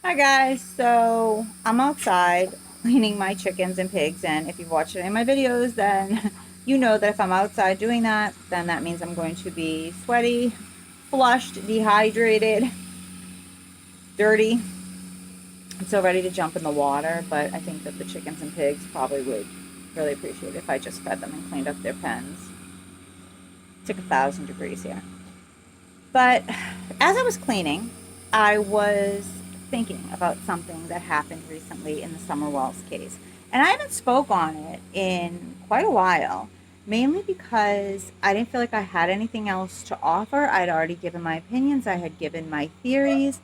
Hi guys, so I'm outside cleaning my chickens and pigs, and if you've watched any of my videos, then you know that if I'm outside doing that, then that means I'm going to be sweaty, flushed, dehydrated, dirty. I'm so ready to jump in the water, but I think that the chickens and pigs probably would really appreciate it if I just fed them and cleaned up their pens. It's like 1,000 degrees here. But as I was cleaning, I was thinking about something that happened recently in the Summer Wells case. And I haven't spoke on it in quite a while, mainly because I didn't feel like I had anything else to offer. I'd already given my opinions, I had given my theories,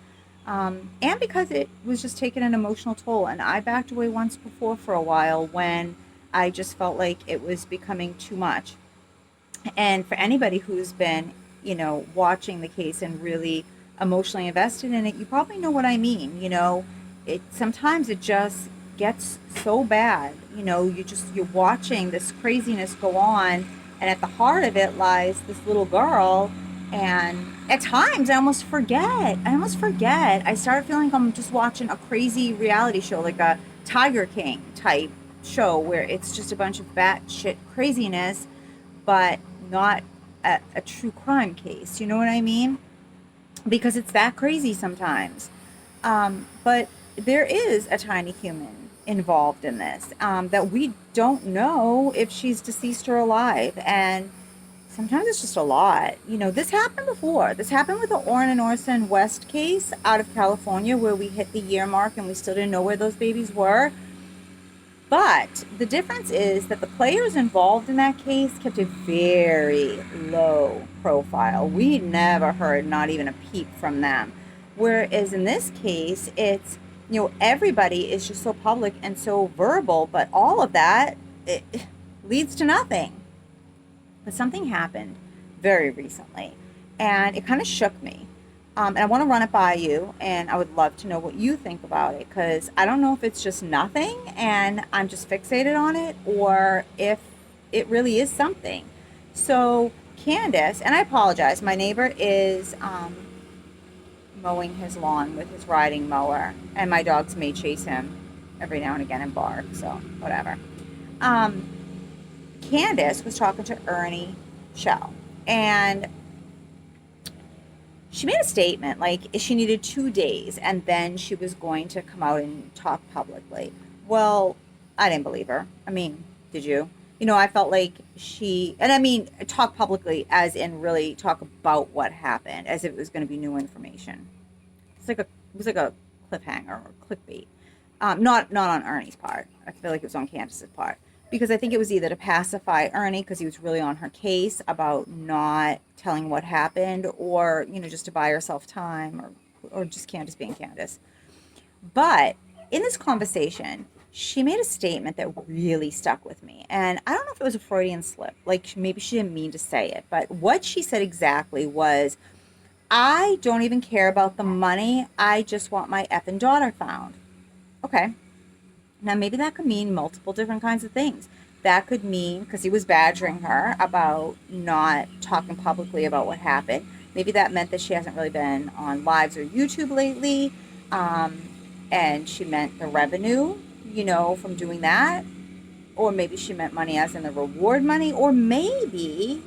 and because it was just taking an emotional toll. And I backed away once before for a while when I just felt like it was becoming too much. And for anybody who's been, watching the case and really emotionally invested in it, you probably know what I mean. It sometimes it just gets so bad. You're watching this craziness go on, and at the heart of it lies this little girl. And at times, I almost forget. I start feeling like I'm just watching a crazy reality show, like a Tiger King type show, where it's just a bunch of batshit craziness, but not a true crime case. You know what I mean? Because it's that crazy sometimes. But there is a tiny human involved in this, that we don't know if she's deceased or alive. And sometimes it's just a lot. This happened before. This happened with the Orrin and Orson West case out of California, where we hit the year mark and we still didn't know where those babies were. But the difference is that the players involved in that case kept a very low profile. We never heard not even a peep from them. Whereas in this case, it's, everybody is just so public and so verbal, but all of that, it leads to nothing. But something happened very recently, and it kind of shook me. And I want to run it by you, and I would love to know what you think about it, because I don't know if it's just nothing and I'm just fixated on it, or if it really is something. So, Candace, and I apologize, my neighbor is mowing his lawn with his riding mower, and my dogs may chase him every now and again and bark, so whatever. Um, Candace was talking to Ernie Shell, and she made a statement like she needed 2 days and then she was going to come out and talk publicly. Well, I didn't believe her. I mean, did you? I felt like and I mean, talk publicly as in really talk about what happened, as if it was going to be new information. It was like a cliffhanger or clickbait. Not on Ernie's part. I feel like it was on Candace's part, because I think it was either to pacify Ernie because he was really on her case about not telling what happened, or just to buy herself time, or just Candace being Candace. But in this conversation, she made a statement that really stuck with me, and I don't know if it was a Freudian slip. Like, maybe she didn't mean to say it, but what she said exactly was, "I don't even care about the money. I just want my effing daughter found." Okay. Now, maybe that could mean multiple different kinds of things. That could mean because he was badgering her about not talking publicly about what happened. Maybe that meant that she hasn't really been on lives or YouTube lately. Um, and she meant the revenue, from doing that. Or maybe she meant money as in the reward money. Or maybe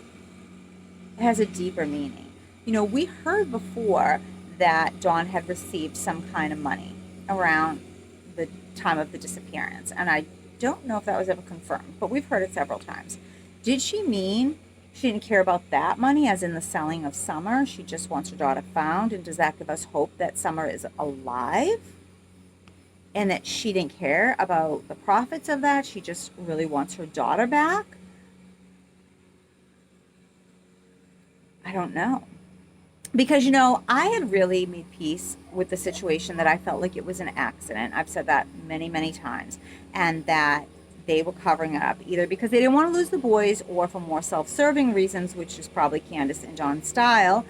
it has a deeper meaning. We heard before that Dawn had received some kind of money around the time of the disappearance, and I don't know if that was ever confirmed, but we've heard it several times. Did she mean she didn't care about that money, as in the selling of Summer? She just wants her daughter found, and does that give us hope that Summer is alive? And that she didn't care about the profits of that? She just really wants her daughter back? I don't know. Because I had really made peace with the situation, that I felt like it was an accident. I've said that many, many times, and that they were covering it up either because they didn't want to lose the boys, or for more self-serving reasons, which is probably Candace and John's style,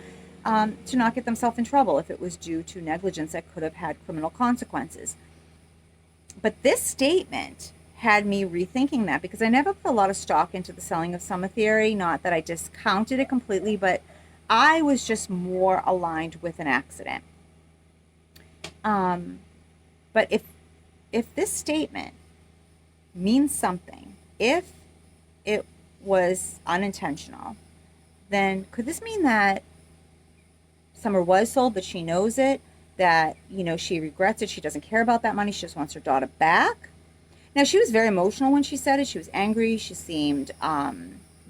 to not get themselves in trouble if it was due to negligence that could have had criminal consequences. But this statement had me rethinking that, because I never put a lot of stock into the selling of Summer theory. Not that I discounted it completely, but I was just more aligned with an accident. But if this statement means something, if it was unintentional, then could this mean that Summer was sold, but she knows it, that, she regrets it, she doesn't care about that money, she just wants her daughter back? Now, she was very emotional when she said it. She was angry. She seemed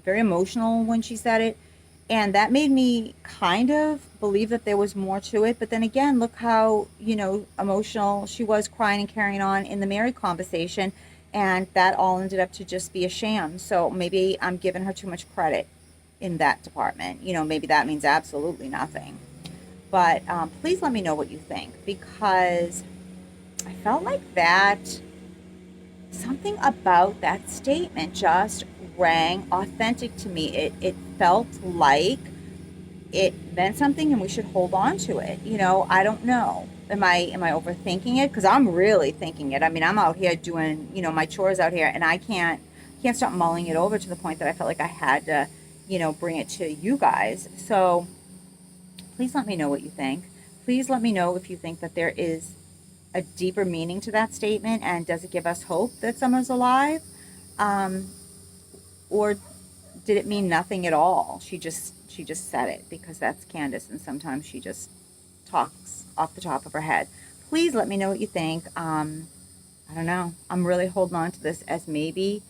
very emotional when she said it. And that made me kind of believe that there was more to it. But then again, look how, emotional she was, crying and carrying on in the Mary conversation. And that all ended up to just be a sham. So maybe I'm giving her too much credit in that department. Maybe that means absolutely nothing. But please let me know what you think, because I felt like that something about that statement just rang authentic to me. It felt like it meant something and we should hold on to it. I don't know. Am I overthinking it? Because I'm really thinking it. I mean, I'm out here doing, my chores out here, and I can't stop mulling it over to the point that I felt like I had to, bring it to you guys. So please let me know what you think. Please let me know if you think that there is a deeper meaning to that statement, and does it give us hope that Summer's alive? Um, or did it mean nothing at all? She just said it because that's Candus, and sometimes she just talks off the top of her head. Please let me know what you think. I don't know. I'm really holding on to this as maybe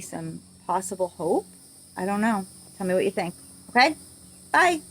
some possible hope. I don't know. Tell me what you think. Okay? Bye.